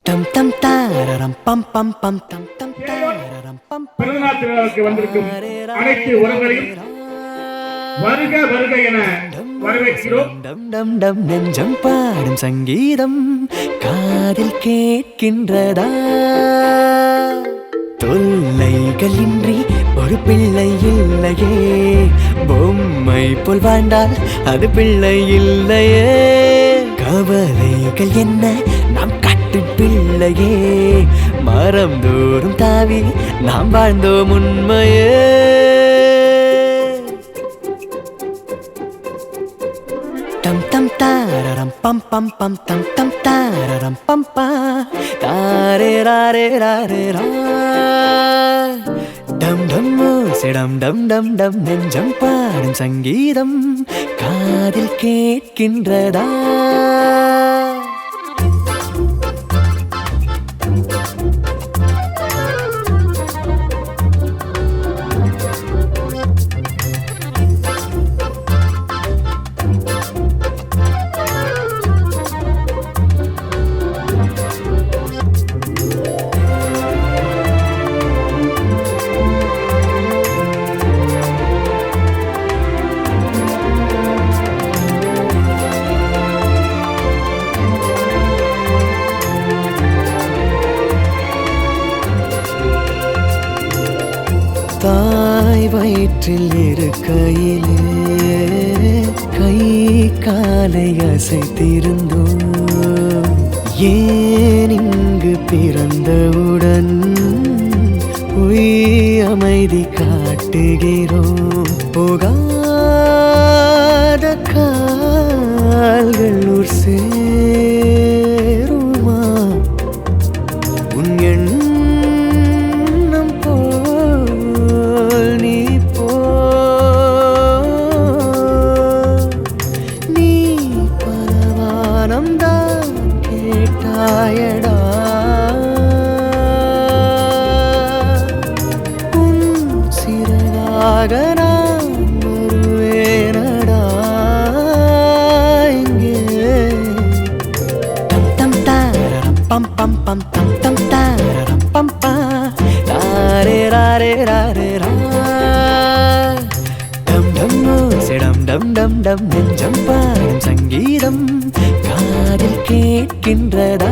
டம் டம் தாரரம் பம் பம் பம் டம் டம் தாரரம் பம் பிறந்தநாள் திருவிழாவுக்கு வந்திருக்கும் அனைத்து உறவுகளையும் வருக வருக என வரவேற்கிறோம். டம் டம் டம் நெஞ்சம் பாடும் சங்கீதம் காதில் கேட்கின்றதா? தொல்லைகள் இன்றி ஒரு பிள்ளை இல்லையே, பொம்மை போல் வாழ்ந்தால் அது பிள்ளை இல்லையே. கவலைகள் என்ன நாம் கட்டு பிள்ளையே, மரம் தோறும் தாவி நாம் வாழ்ந்தோம் உண்மையே. டம் டம் தாரரம் பம் பம் பம் டம் டம் தாரரம் பம் பா தாரே ராரே ராரே ரா. டம் டம் ஓசைடம் டம் டம் டம் நெஞ்சம் பாடும் சங்கீதம் காதில் கேட்கின்றதா? தாய் வயிற்றில் இருக்கையிலே கை காலை அசைத்திருந்தோம். ஏன் இங்கு பிறந்தவுடன் பொய் அமைதி காட்டுகிறோம். போகாத கால்கள் ஊர் சேருமா? உன் எண்ணம் போல் நீ போ. நீ பரவானம் தான் கேட்டாயடா, உன் சிறகாக நான் வருவேனடா இங்கே. டம் டம் தாரரம் பம் பம் பம் டம் டம் தாரரம் பம் பா ராரே ராரே ராரே ரா. டம் டம் ஓசைடம் டம் டம் டம் நெஞ்சம் பாடும் சங்கீதம் காதில் கேட்கின்றதா?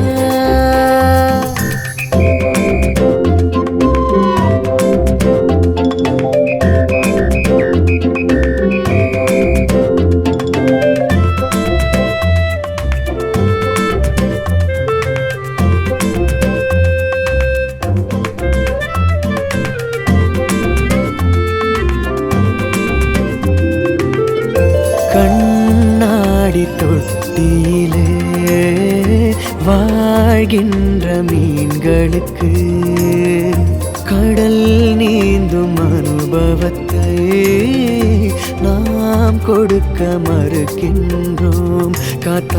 கண்ணாடி தொட்டியிலே வாழ்கின்ற மீன்களுக்கு கடல் நீந்தும் அனுபவத்தை நாம் கொடுக்க மறுக்கின்றோம். காத்தாடி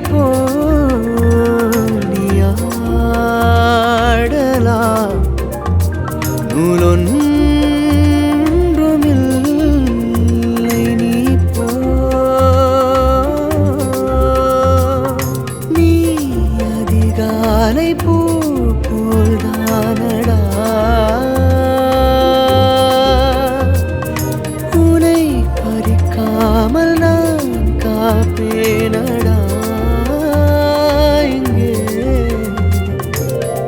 போனியாடலாம் நூலொன்றுமில்லை நீ போ. நீ அதிகாலை பூ போல்தானடா, உனை பறிக்காமல் நான் காப்பேனடா இங்கே.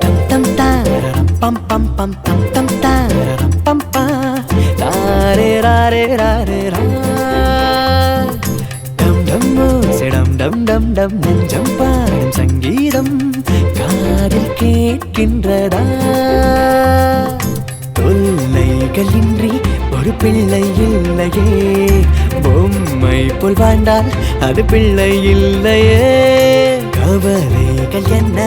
டம் டம் தாரரம் பம் பம் பம் டம் டம் தாரரம் பம் பா ராரே ராரே ராரே ரா. டம் டம் ஓசைடம் டம் டம் டம் நெஞ்சம் பாடும் சங்கீதம் காதில் கேட்கின்றதா? தொல்லைகள் இன்றி ஒரு பிள்ளை இல்லையே, பொம்மை போல் வாழ்ந்தால் அது பிள்ளை இல்லையே. கவலைகள் என்ன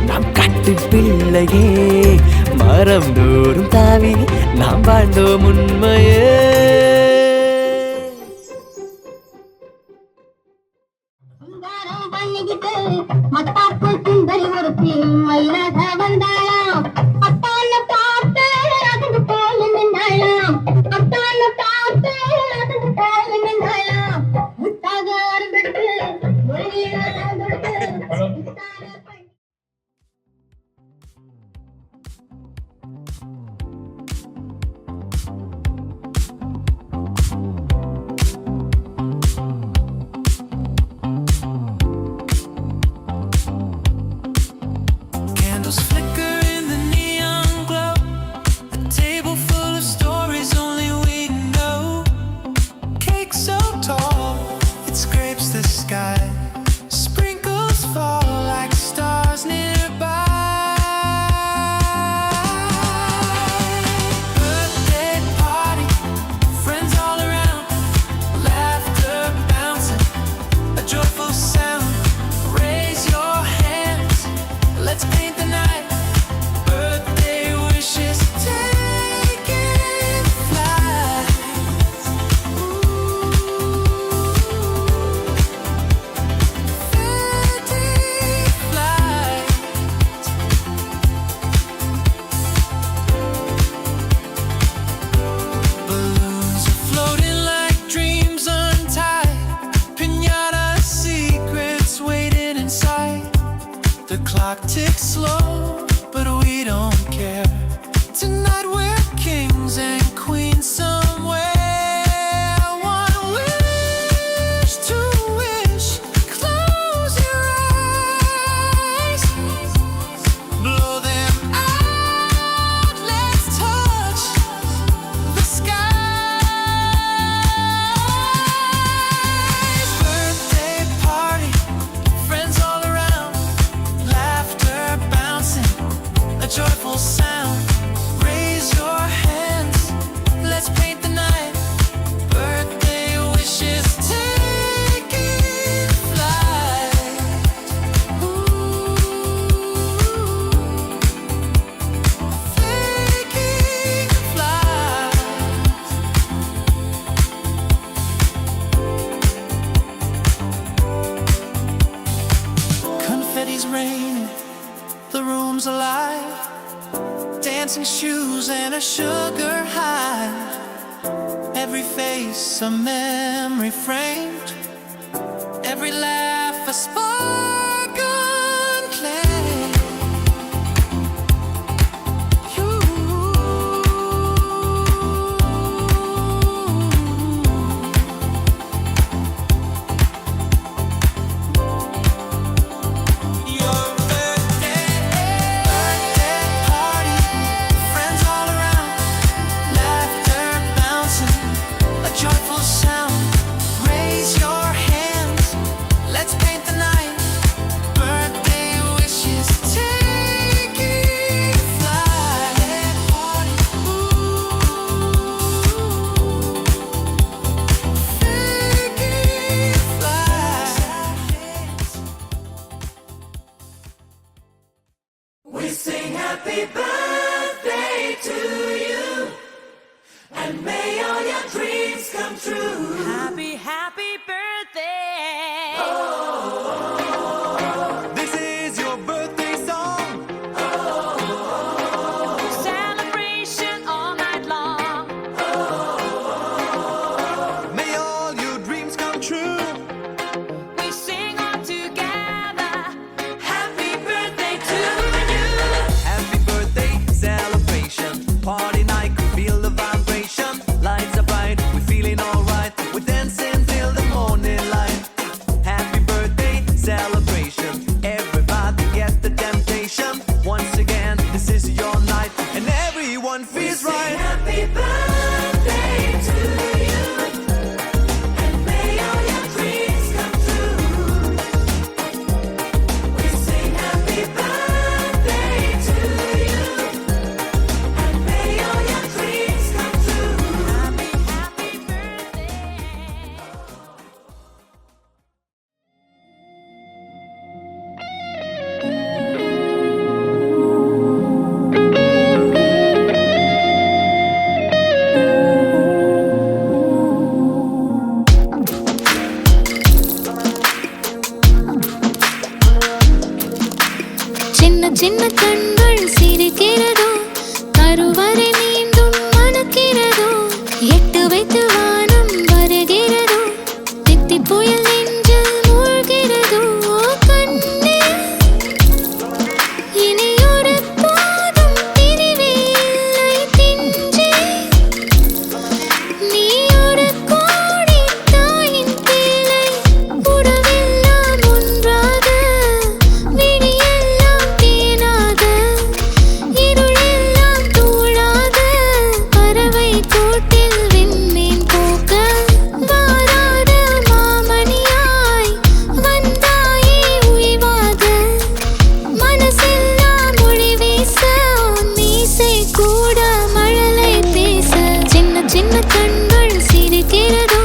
நாம் கட்டு பிள்ளையே, மரம் தோறும் தாவி நாம் வாழ்ந்தோம் உண்மையே. மத்தாப்புள் சுந்தரி ஒருத்தி மயிலாக வந்தாளாம். அத்தான பார்த்து அதுக்கு போல நின்றாளாம். அத்தான பார்த்து அதுக்கு போல நின்றாளாம். முத்தாக அருந்துட்டு மொழியில sound. Raise your hands, let's paint the night. Birthday wishes taking flight. Taking flight. Confetti's raining, the room's alive. Dancing shoes and a sugar high. Every face a memory framed. Every laugh a spark unclaimed. Your birthday party, friends all around, laughter bouncing, a joyful sound. Raise your hands, let's paint the night. Birthday wishes taking flight. Taking flight. We sing happy birthday to you, and may all your dreams come true. Happy, happy birthday. This is your birthday song. Celebration all night long. May all your dreams come true. We sing all together. Happy birthday to you. Happy birthday celebration. Party night, we feel the vibration. Lights are bright, we're feeling alright. We're dancing till the morning light. Happy birthday celebration. Everybody get the temptation. Once again, this is your night, and everyone feels right. Happy birthday to you, and may all your dreams come true. We sing happy birthday to you, and may all your dreams come true. Happy, happy birthday. சின்ன சின்ன கண்கள் சிரிக்கிறதோ, கருவறை மீண்டும் மணக்கிறதோ, எட்டு வைத்து வானம் வருகிறதோ, தித்தி புயல் நெஞ்சில் மூழ்கிறதோ. கண்ணே, இனி ஒரு போதும் பிரிவே இல்லை பிஞ்சே. நீ ஒரு கோடி தாயின் பிள்ளை, உறவெல்லாம் ஒன்றாக, விழியெல்லாம் தேனாக, இருளெல்லாம் தூளாக, பறவை கூட்டில் விண்மீன் போக்க, வாராத மாமணியாய் வந்தாயே உய்வாக. மனசெல்லாம் மொழி வீச, மீசை கூட மழலை பேச. சின்ன சின்ன கண்கள் சிரிக்கிறதோ,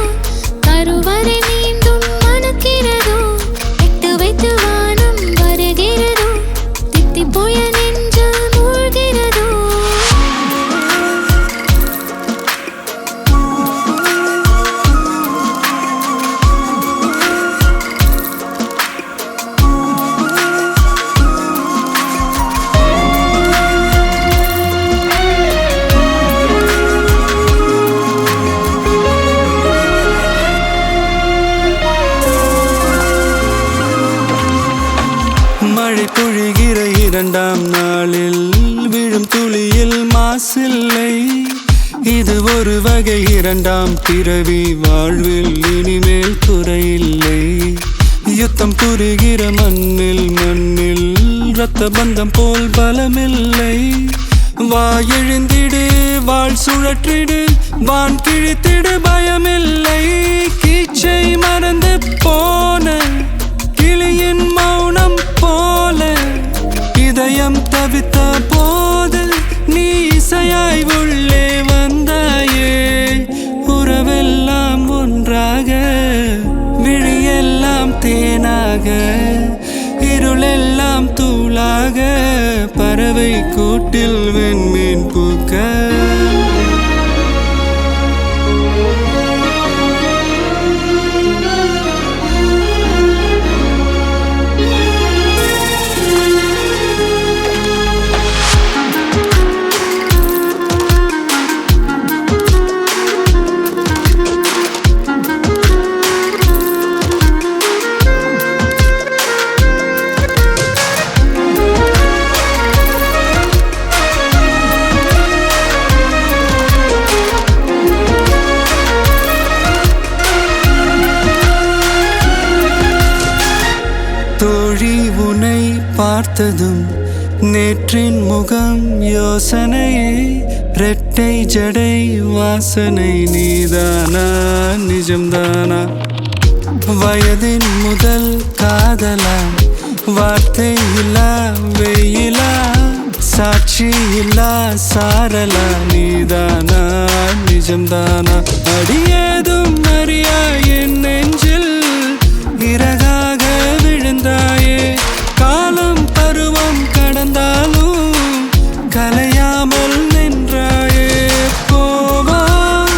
கருவறை மீண்டும் மணக்கிறதோ, எட்டு வைத்து வானம் வருகிறதோ, தித்தி புயல் நெஞ்சில் மூழ்கிறதோ. மழை பொழிகிற இரண்டாம் நாளில் விழும் துளியில் மாசில்லை. இது ஒரு வகை இரண்டாம் பிறவி, வாழ்வில் இனிமேல் குறையில்லை. யுத்தம் புரிகிற மண்ணில் மண்ணில் இரத்த பந்தம் போல் பலமில்லை. வா எழுந்திடு, வாழ் சுழற்றிடு, வான் கிழித்திடு, பயமில்லை. கீச்சை மறந்து போன கிளியின் மௌனம் போல இதயம் தவித்த போது ஆசை கூட்டில் வெண்மீன் பூக்க தோழி உனை பார்த்ததும் நேற்றின் முகம் யோசனையே ரெட்டை ஜடை வாசனை நீதானா நிஜம்தானா வயதின் முதல் காதலா வார்த்தை இல்லா வெயிலா சாட்சி இல்லா சாரலா நீதானா நிஜம்தானா அடியேதும் அறியா என் நெஞ்சில் இறகாக விழுந்தாயே காலம் பருவம் கடந்தாலும் கலையாமல் நின்றாயே போவோம்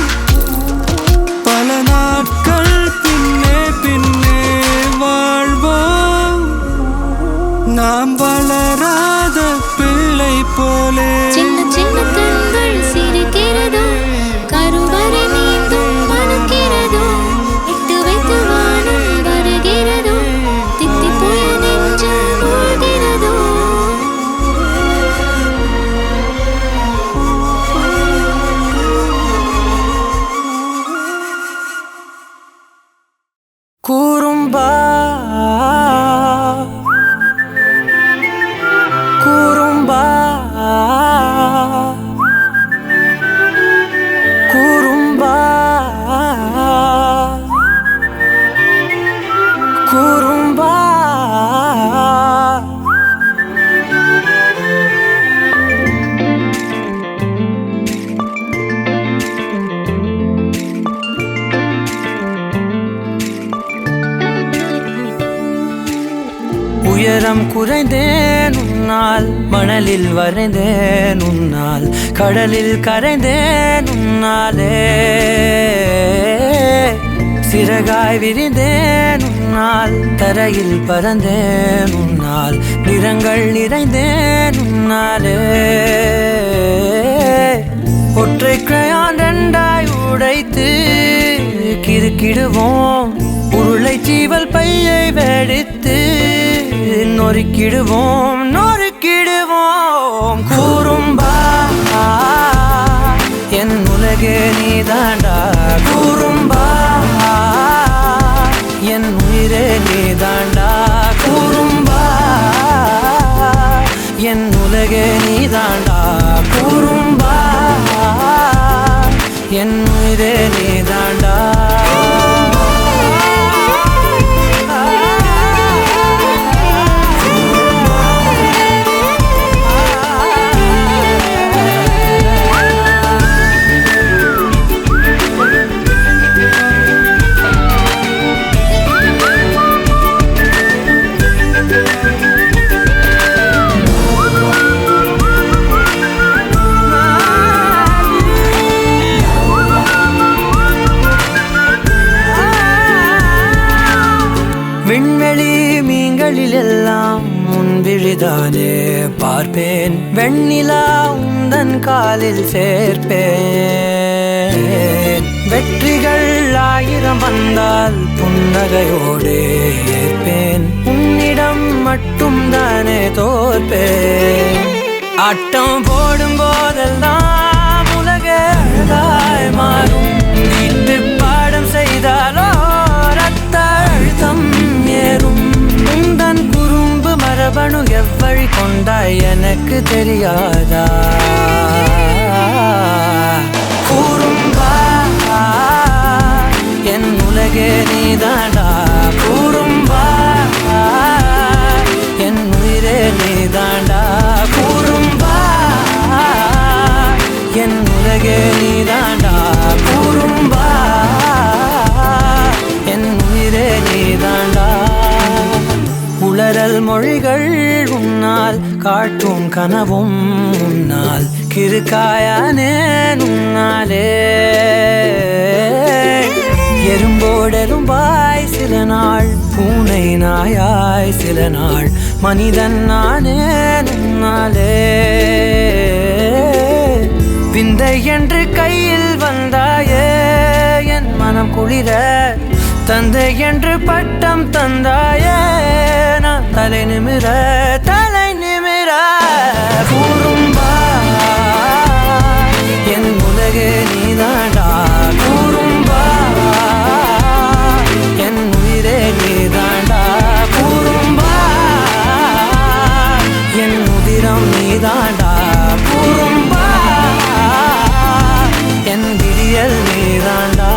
பல நாட்கள் பின்னே பின்னே வாழ்வோம் நாம் வளராத பிள்ளை போலே சின்ன சின்ன கண்கள் சிரிக்கிறதோ கருவறை மீண்டும் மணக்கிறதோ இட்டு வைத்து வானம் வருகிறதோ தித்தி போய நெஞ்சு மூழ்கிறதோ குறும்பா குறும்பா குறும்பா குறும்பா உயரம் குறைந்தேன் உன்னால் மணலில் வரைந்தேன் உன்னால் கடலில் கரைந்தேன் உன்னாலே சிறகாய் விரிந்தேன் உன்னால் தரையில் பறந்தேன் உன்னால் நிறங்கள் நிறைந்தேன் உன்னாலே ஒற்றை கிரையான் ரெண்டாய் உடைத்து கிறுக்கிடுவோம் உருளை சீவல் பையை வெடித்து நொறுக்கிடுவோம் நொறுக்கிடுவோம் குறும்பா என் உலகே நீதாண்டா குறும்பா என் உயிரே நீதாண்டா குறும்பா என் உலகே நீதாண்டா குறும்பா என் உயிரே நீதாண்டா விண்வெளி மீன்களில் எல்லாம் முன்விழிதானே பார்ப்பேன் வெண்ணிலா உந்தன் காலில் சேர்ப்பேன் வெற்றிகள் ஆயிரம் வந்தால் புன்னகையோடு ஏற்பேன் உன்னிடம் மட்டும் தானே தோற்பேன் ஆட்டம் போடும் போதெல்லாம் உலக அழகாய் மாறும் வீட்டு பாடம் செய்தாலோ ரத்த அழுத்தம் ஏறும் உந்தன் குறும்பு மரபணு எவ்வழி கொண்டாய் எனக்கு தெரியாதா குறும்பா என் உலகே நீதாண்டா குறும்பா என் உயிரே நீதாண்டா குறும்பா என் உலகே நீதாண்டா குறும்பா என் உயிரே நீதாண்டா உளறல் மொழிகள் உன்னால் முன்னால் காட்டும் கனவும் முன்னால் கிறுக்காயானே உன்னாலே எறும்போடெரும்பாய் சில நாள் பூனை நாயாய் சில நாள் மனிதன் நானே உன்னாலே விந்தை என்று கையில் வந்தாயே என் மனம் குளிர தந்தை என்று பட்டம் தந்தாயே நான் தலை நிமிர கூறும்பா என் உலகே நீதாண்டா கூறும்பா என் உயிரே நீதாண்டா கூறும்பா என் உதிரம் நீதாண்டா கூறும்பா என் விடியல் நீதாண்டா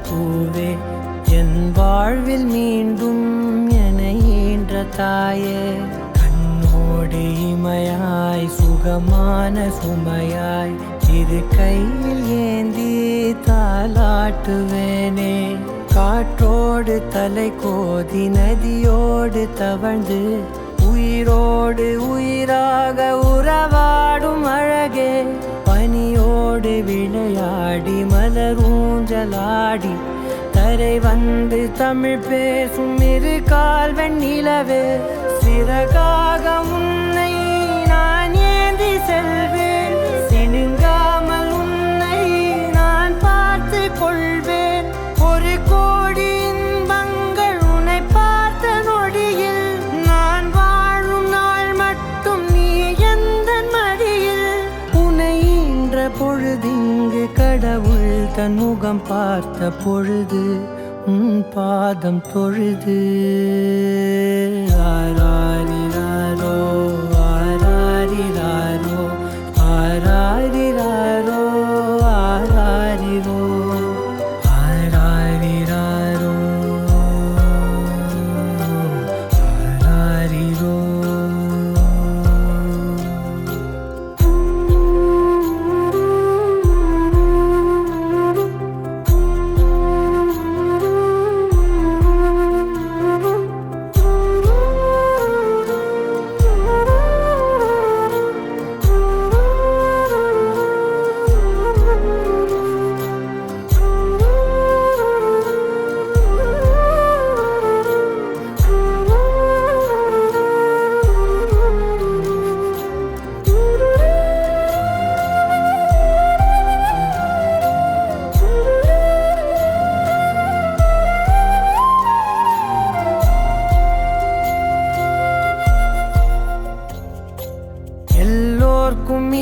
பூவே என் வாழ்வில் மீண்டும் என ஈன்ற தாயே கண்ணோடு இமையாய் சுகமான சுமையாய் இரு கையில் ஏந்தி தாலாட்டுவேனே காற்றோடு தலை கோதி நதியோடு தவழ்ந்து உயிரோடு உயிராக உறவாடும் அழகே பனியோடு விளையாடி மலரூஞ்சலாடி தரை வந்து தமிழ் பேசும் இரு கால் வெண்ணிலவே சிறகாக உன்னை நான் ஏந்தி செல்வேன் சினுங்காமல் உன்னை நான் பார்த்து கொள்வேன் ஒரு கோடி இன்பங்கள் உன்னை பார்த்த நொடியில் நான் வாழும் நாள் மட்டும் நீ எந்த மடியில் உன்னை ஈன்ற பொழுதிங்கு கடவுள் தன் முகம் பார்த்த பொழுது உன் பாதம் தொழுது ஆராரிராரோ ஆராரிராரோ ஆராரிராரோ ஆராரிரோ ஆராரிராரோ ஆராரிரோ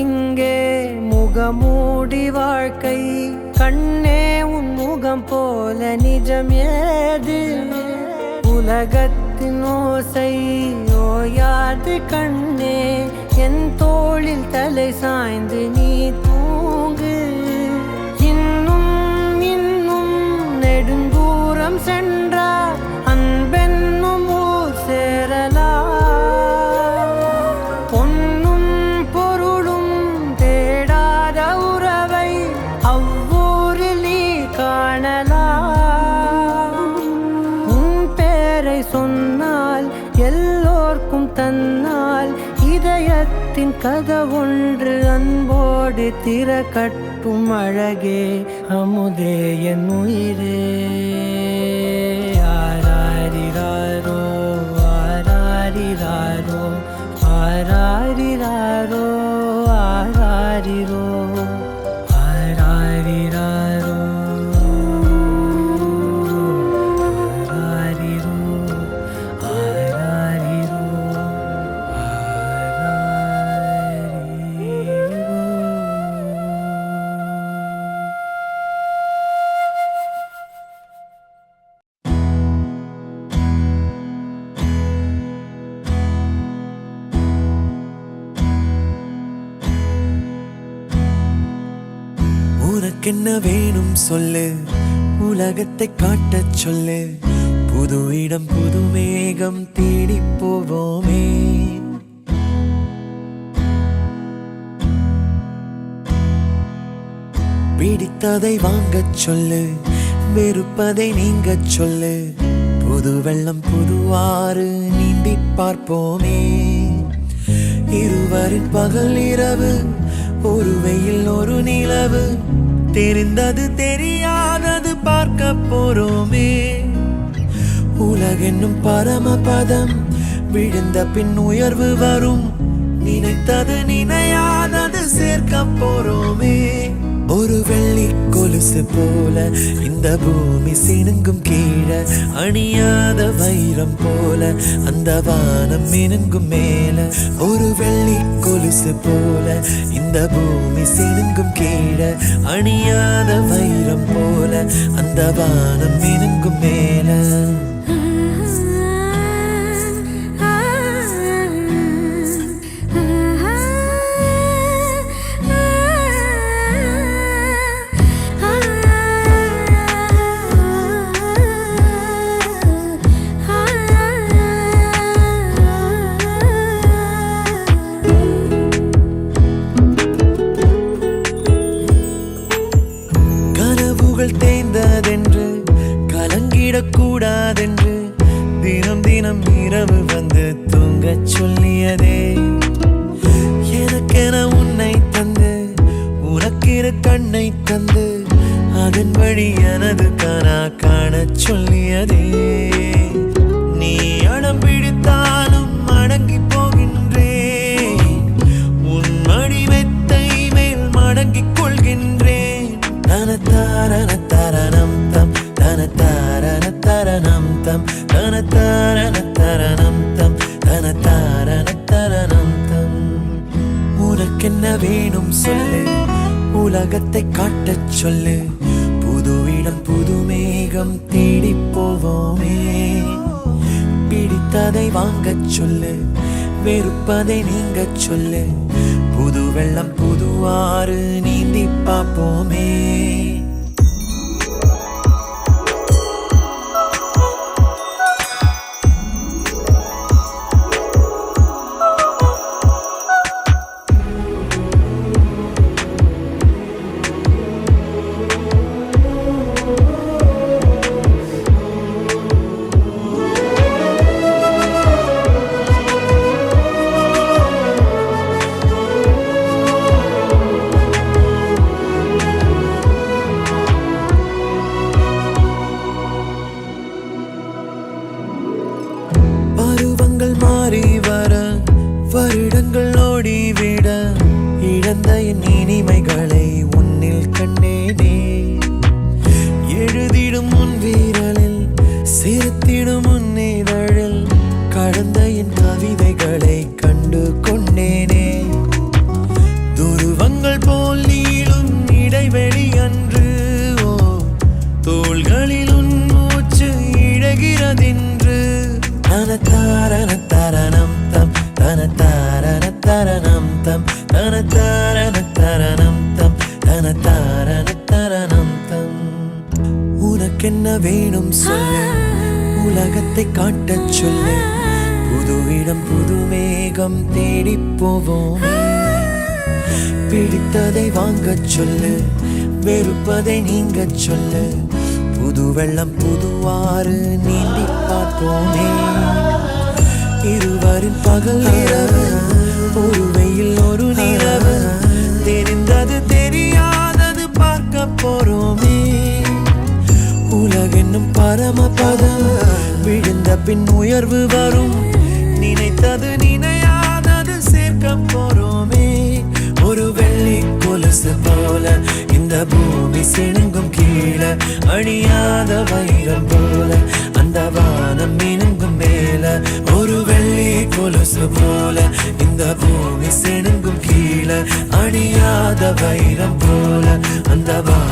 இங்கே முகமூடி வாழ்க்கை கண்ணே உன் முகம் போல நிஜம் ஏது உலகத்தின் ஓசை ஓயாது கண்ணே என் தோளில் தலை சாய்ந்து நீ தூங்கு இன்னும் இன்னும் நெடுந்தூரம் சென்றார் அன்பென்னும் ஊர் சேரலாம் சொன்னால் எல்லோர்க்கும் தன்னால் இதயத்தை காலத்தின் கதவொன்று அன்போடு திறக்கட்டும் அழகே அமுதே என் உயிரே ஆராரிராரோ ஆராரிராரோ ஆராரிராரோ ஆராரிரோ ஆராரிராரோ ஆராரிரோ ஆராரிரோ ஆராரிரோ. உனக்கென்ன வேணும் சொல்லு, உலகத்தை காட்டச் சொல்லு, புது இடம் புது மேகம் தேடி போவோமே. பிடித்ததை வாங்கச் சொல்லு, வெறுப்பதை நீங்கச் சொல்லு, புது வெள்ளம் புது ஆறு நீந்தி பார்ப்போமே. இருவரின் பகல் இரவு, ஒரு வெயில் ஒரு நிலவு, தெரிந்தது தெரியாதது பார்க்க போறோமே. உலகென்னும் பரமபதம், விழுந்த பின் உயர்வு வரும், நினைத்தது நினையாதது சேர்க்க போறோமே. ஒரு வெள்ளி கொலுசு போல இந்த பூமி சினுங்கும் கீழே, அணியாத வைரம் போல அந்த வானம் மினுங்கும் மேல. ஒரு வெள்ளி கொலுசு போல இந்த பூமி சினுங்கும் கீழே, அணியாத வைரம் போல அந்த வானம் மினுங்கும் மேல. தேய்ந்ததென்று கலங்கிடக்கூடாதென்று தினம் தினம் இரவு வந்து தூங்கச் சொல்லியதே. எனக்கென உன்னை தந்து உனக்கிரு கண்ணை தந்து அதன் வழி எனது கனா காணச் சொல்லியதே. நீ அடம் பிடித்தாலும் அடங்கி போகின்றேன், உன் மடி மெத்தை மேல் மடங்கிக் கொள்கின்றேன். தனத்தாரண தரணம் தம் தனத்தாரண தரணம் தம் தனத்தாரண தரணம் தம் தனத்தாரண தரணம் தம். உனக்கென்ன வேணும் சொல்லு, உலகத்தை காட்டச் சொல்லு, புது இடம் புது மேகம் தேடி போவோமே. பிடித்ததை வாங்கச் சொல்லு, வெறுப்பதை நீங்கச் சொல்லு, புது வெள்ளம் புது ஆறு நீந்தி பார்ப்போமே. மாறி வர வருடங்கள் ஓடிவிட, இழந்த என் இனிமைகளை உன்னில் கண்டேனே. எழுதிடும் உன் வீரலில் சிரித்திடும் உன் இதழில் கடந்த என் கவிதைகளை கண்டு கொண்டேனே. துருவங்கள் போல் நீளும் இடைவெளி அன்று, ஓ தோள்களில் உன் மூச்சு இழகிறதென்று. தனத்தாரண தரணம் தம் தனத்தாரண தரணம் தம் தனத்தாரண தரணம் தம் தனத்தாரண தரணம் தம். உனக்கென்ன வேணும் சொல்லு, உலகத்தை காட்டச் சொல்லு, புது இடம் புது மேகம் தேடி போவோமே. பிடித்ததை வாங்கச் சொல்லு, வெறுப்பதை நீங்கச் சொல்லு, புது வெள்ளம் புது ஆறு நீந்தி பார்ப்போமே. இருவரின் பகல் இரவு, ஒரு வெயில் ஒரு நிலவு தெரிந்தது தெரியாதது பார்க்க போறோமே உலகென்னும் பரமபதம் விழுந்த பின் உயர்வு வரும் நினைத்தது நினையாதது சேர்க்க போறோமே ஒரு வெள்ளி கொலுசு போல இந்த பூமி சிணுங்கும் கீழே அழியாத வைரம் போல அந்த வானம் மினுங்கும் மேல ஒரு வெள்ளி கொலுசு போல இந்த பூமி சிணுங்கும் கீழே அழியாத வைரம் போல அந்த வானம்